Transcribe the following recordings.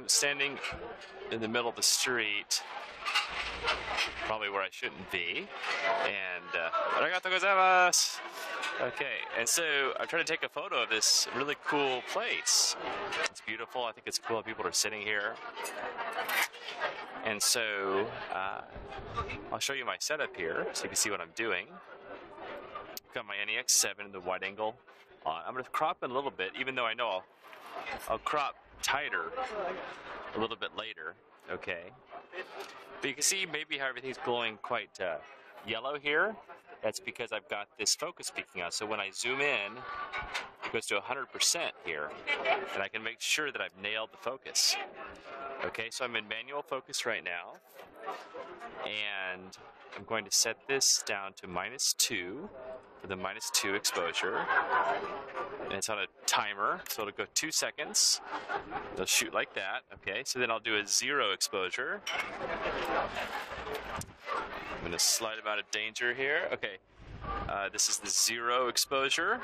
I'm standing in the middle of the street, probably where I shouldn't be, and arigatou gozaimasu. Okay, and so I'm trying to take a photo of this really cool place. It's beautiful. I think it's cool that people are sitting here. And so I'll show you my setup here so you can see what I'm doing. I've got my NEX7 in the wide angle. I'm going to crop it a little bit, even though I know I'll crop tighter a little bit later. Okay. But you can see maybe how everything's glowing quite yellow here. That's because I've got this focus peaking out. So when I zoom in, it goes to 100% here. And I can make sure that I've nailed the focus. Okay, so I'm in manual focus right now. And I'm going to set this down to -2 for the -2 exposure. And it's on a timer, so it'll go 2 seconds. It'll shoot like that. Okay, so then I'll do a 0 exposure. I'm going to slide him out of danger here. Okay, this is the 0 exposure.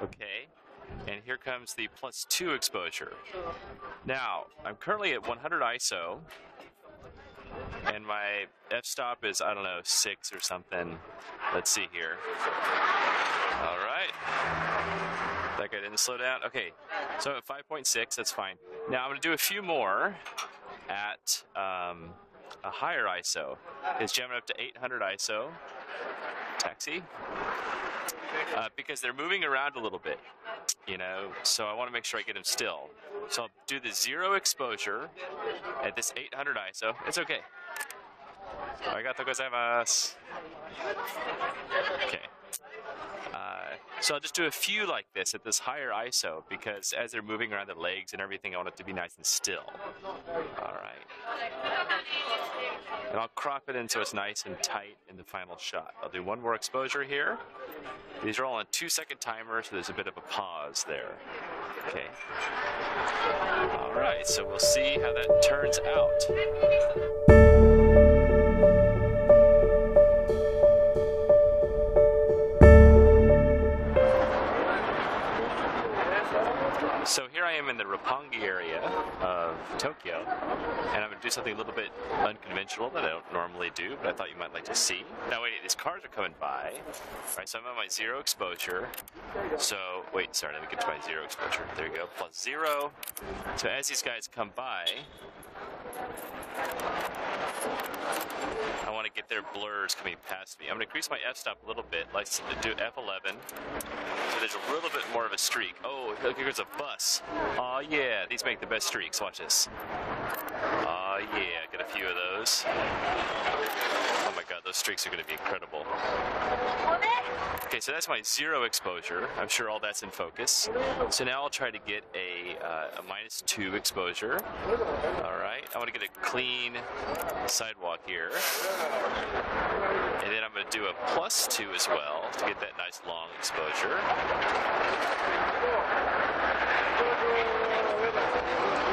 Okay, and here comes the +2 exposure. Now, I'm currently at 100 ISO, and my f-stop is, I don't know, 6 or something. Let's see here. All right. That guy didn't slow down. Okay, so I'm at 5.6, that's fine. Now I'm going to do a few more at a higher ISO. It's jumping up to 800 ISO. Taxi. Because they're moving around a little bit, you know, so I want to make sure I get them still. So I'll do the 0 exposure at this 800 ISO. It's okay. Arigatou gozaimasu. Okay. So I'll just do a few like this at this higher ISO because as they're moving around the legs and everything, I want it to be nice and still. All right. And I'll crop it in so it's nice and tight in the final shot. I'll do one more exposure here. These are all on 2-second timers, so there's a bit of a pause there. Okay. All right, so we'll see how that turns out. So here I am in the Roppongi area of Tokyo, and I'm going to do something a little bit unconventional that I don't normally do, but I thought you might like to see. Now wait, these cars are coming by. All right, so I'm on my 0 exposure. So, wait, sorry, let me get to my 0 exposure. There you go, +0. So as these guys come by, I want to get their blurs coming past me. I'm going to increase my f-stop a little bit, like to do F11. So there's a little bit more of a streak. Oh, look, here's a bus. Oh yeah, these make the best streaks. Watch this. Oh yeah, get a few of those. Oh my god, those streaks are going to be incredible. Okay, so that's my 0 exposure. I'm sure all that's in focus. So now I'll try to get a -2 exposure. All right, I want to get a clean sidewalk here. And then I'm going to do a +2 as well to get that nice long exposure.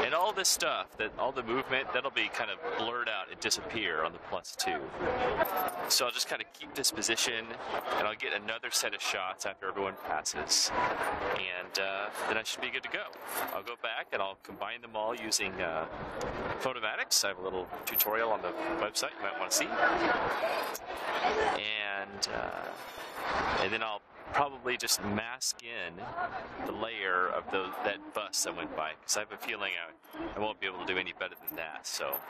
And all this stuff, all the movement, that'll be kind of blurred out and disappear on the +2. So I'll just kind of keep this position, and I'll get another set of shots after everyone passes. And then I should be good to go. I'll go back and I'll combine them all using Photomatics. I have a little tutorial on the website you might want to see. And then I'll probably just mask in the layer of that bus that went by, because I have a feeling I won't be able to do any better than that. So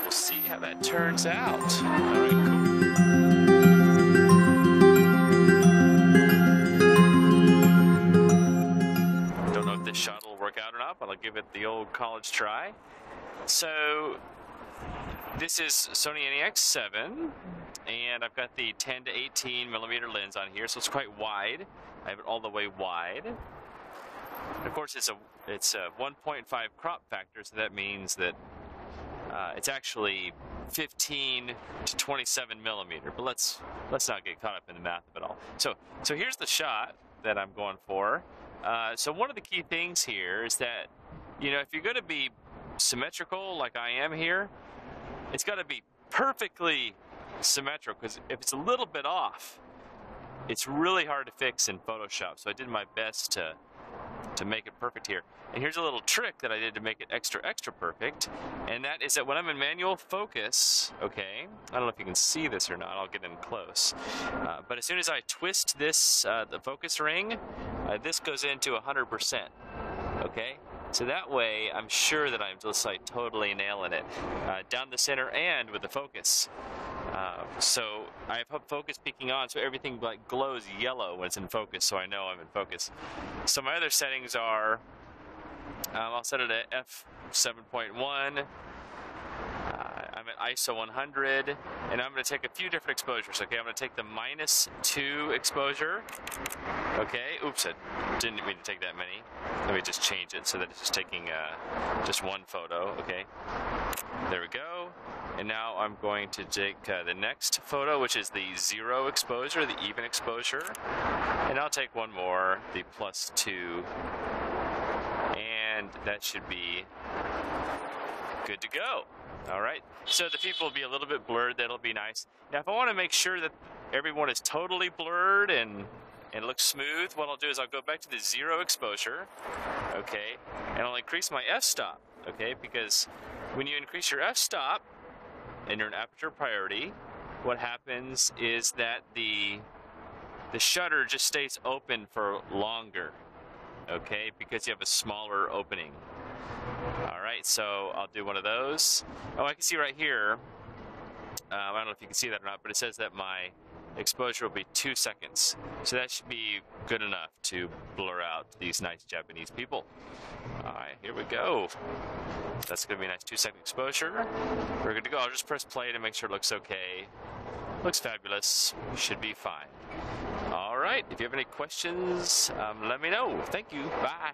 we'll see how that turns out. All right, cool. Don't know if this shot will work out or not, but I'll give it the old college try. So this is Sony NEX7, and I've got the 10 to 18 millimeter lens on here, so it's quite wide. I have it all the way wide. And of course, it's a 1.5 crop factor, so that means that it's actually 15 to 27 millimeter. But let's not get caught up in the math of it all. So here's the shot that I'm going for. So one of the key things here is that, you know, if you're going to be symmetrical like I am here, it's got to be perfectly symmetrical, because if it's a little bit off, it's really hard to fix in Photoshop. So I did my best to to make it perfect here. And here's a little trick that I did to make it extra perfect, and that is that when I'm in manual focus, okay, I don't know if you can see this or not, I'll get in close, but as soon as I twist this, the focus ring, this goes into 100%, okay? So that way, I'm sure that I'm just like totally nailing it, down the center and with the focus. So I have focus peaking on, so everything like glows yellow when it's in focus, so I know I'm in focus. So my other settings are, I'll set it at f7.1. I'm at ISO 100, and I'm going to take a few different exposures. Okay, I'm going to take the -2 exposure. Okay, oops, I didn't mean to take that many. Let me just change it so that it's just taking just one photo. Okay, there we go. And now I'm going to take the next photo, which is the 0 exposure, the even exposure. And I'll take one more, the +2. And that should be good to go. All right, so the people will be a little bit blurred. That'll be nice. Now, if I want to make sure that everyone is totally blurred and looks smooth, what I'll do is I'll go back to the 0 exposure, okay, and I'll increase my f-stop, okay, because when you increase your f-stop and you're in aperture priority, what happens is that the shutter just stays open for longer, okay, because you have a smaller opening. All right, so I'll do one of those. Oh, I can see right here, I don't know if you can see that or not, but it says that my exposure will be 2 seconds. So that should be good enough to blur out these nice Japanese people. All right, here we go. That's gonna be a nice 2-second exposure. We're good to go. I'll just press play to make sure it looks okay. Looks fabulous, should be fine. All right, if you have any questions, let me know. Thank you, bye.